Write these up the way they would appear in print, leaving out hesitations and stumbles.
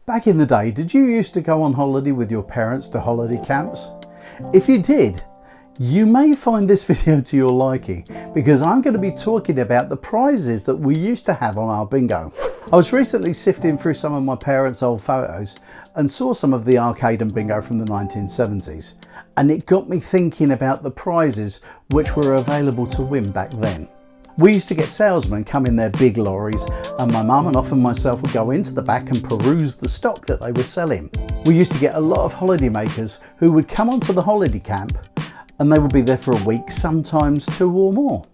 Back in the day, did you used to go on holiday with your parents to holiday camps? If you did, you may find this video to your liking because I'm going to be talking about the prizes that we used to have on our bingo. I was recently sifting through some of my parents' old photos and saw some of the arcade and bingo from the 1970s, and it got me thinking about the prizes which were available to win back then. We used to get salesmen come in their big lorries, and my mum and often myself would go into the back and peruse the stock that they were selling. We used to get a lot of holiday makers who would come onto the holiday camp, and they would be there for a week, sometimes 2 or more.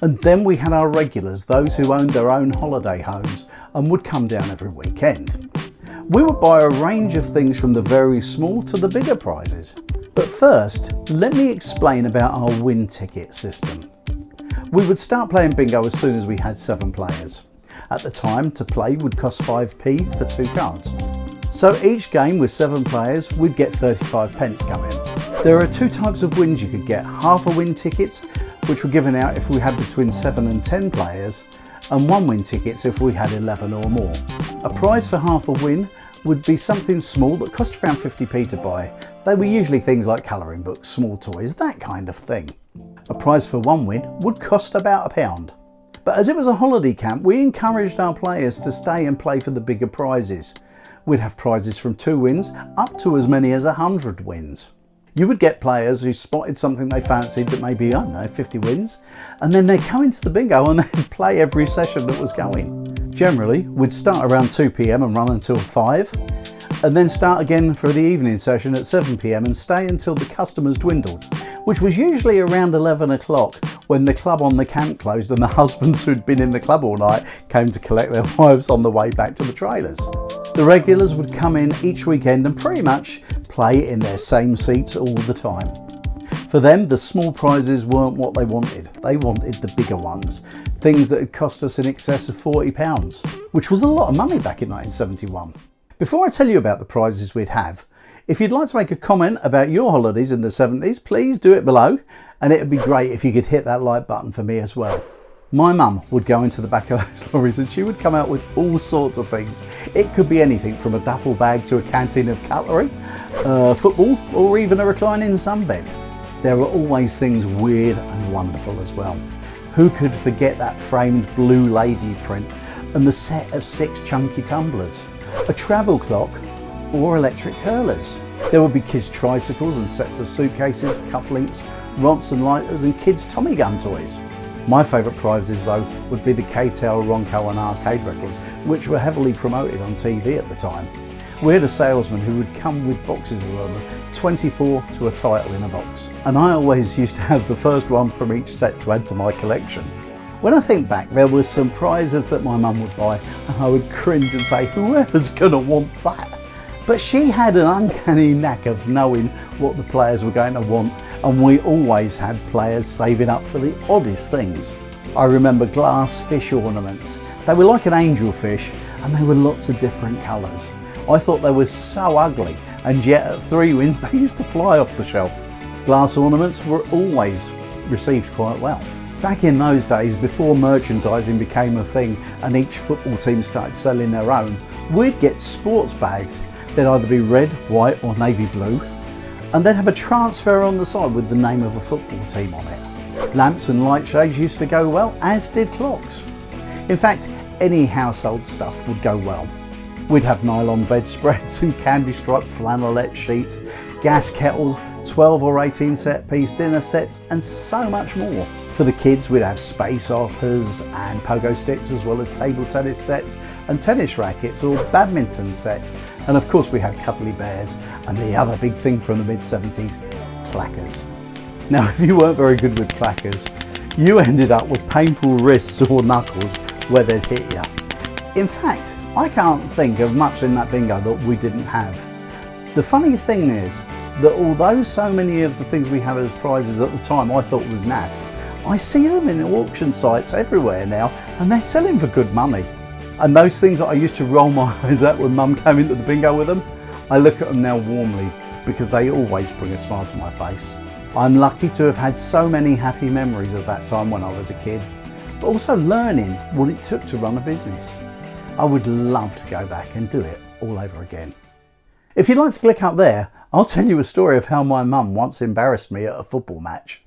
And then we had our regulars, those who owned their own holiday homes and would come down every weekend. We would buy a range of things from the very small to the bigger prizes. But first, let me explain about our win ticket system. We would start playing bingo as soon as we had 7 players. At the time, to play would cost 5p for 2 cards. So each game with 7 players, we'd get 35 pence come in. There are 2 types of wins you could get: half a win tickets, which were given out if we had between 7 and 10 players, and 1 win tickets if we had 11 or more. A prize for half a win would be something small that cost around 50p to buy. They were usually things like colouring books, small toys, that kind of thing. A prize for 1 win would cost about £1. But as it was a holiday camp, we encouraged our players to stay and play for the bigger prizes. We'd have prizes from 2 wins up to as many as 100 wins. You would get players who spotted something they fancied that maybe, I don't know, 50 wins, and then they'd come into the bingo and they'd play every session that was going. Generally, we'd start around 2 p.m. and run until 5, and then start again for the evening session at 7 p.m. and stay until the customers dwindled, which was usually around 11 o'clock when the club on the camp closed and the husbands who'd been in the club all night came to collect their wives on the way back to the trailers. The regulars would come in each weekend and pretty much play in their same seats all the time. For them, the small prizes weren't what they wanted. They wanted the bigger ones, things that had cost us in excess of £40, which was a lot of money back in 1971. Before I tell you about the prizes we'd have, if you'd like to make a comment about your holidays in the 70s, please do it below, and it'd be great if you could hit that like button for me as well. My mum would go into the back of those lorries and she would come out with all sorts of things. It could be anything from a duffel bag to a canteen of cutlery, football, or even a reclining sunbed. There were always things weird and wonderful as well. Who could forget that framed blue lady print and the set of 6 chunky tumblers, a travel clock, or electric curlers? There would be kids' tricycles and sets of suitcases, cufflinks, rods and lighters, and kids' Tommy gun toys. My favourite prizes though would be the K-Tel, Ronco and arcade records, which were heavily promoted on TV at the time. We had a salesman who would come with boxes of them, 24 to a title in a box. And I always used to have the first one from each set to add to my collection. When I think back, there were some prizes that my mum would buy and I would cringe and say, whoever's gonna want that? But she had an uncanny knack of knowing what the players were going to want, and we always had players saving up for the oddest things. I remember glass fish ornaments. They were like an angelfish and they were lots of different colours. I thought they were so ugly, and yet at 3 wins they used to fly off the shelf. Glass ornaments were always received quite well. Back in those days, before merchandising became a thing and each football team started selling their own, we'd get sports bags. They'd either be red, white or navy blue, and they'd have a transfer on the side with the name of a football team on it. Lamps and light shades used to go well, as did clocks. In fact, any household stuff would go well. We'd have nylon bedspreads and candy-striped flannelette sheets, gas kettles, 12 or 18 set-piece dinner sets, and so much more. For the kids, we'd have space operas and pogo sticks, as well as table tennis sets and tennis rackets or badminton sets. And of course we had cuddly bears and the other big thing from the mid-70s, clackers. Now if you weren't very good with clackers, you ended up with painful wrists or knuckles where they'd hit you. In fact, I can't think of much in that bingo that we didn't have. The funny thing is that although so many of the things we had as prizes at the time I thought was naff, I see them in auction sites everywhere now and they're selling for good money. And those things that I used to roll my eyes at when mum came into the bingo with them, I look at them now warmly because they always bring a smile to my face. I'm lucky to have had so many happy memories of that time when I was a kid, but also learning what it took to run a business. I would love to go back and do it all over again. If you'd like to click up there, I'll tell you a story of how my mum once embarrassed me at a football match.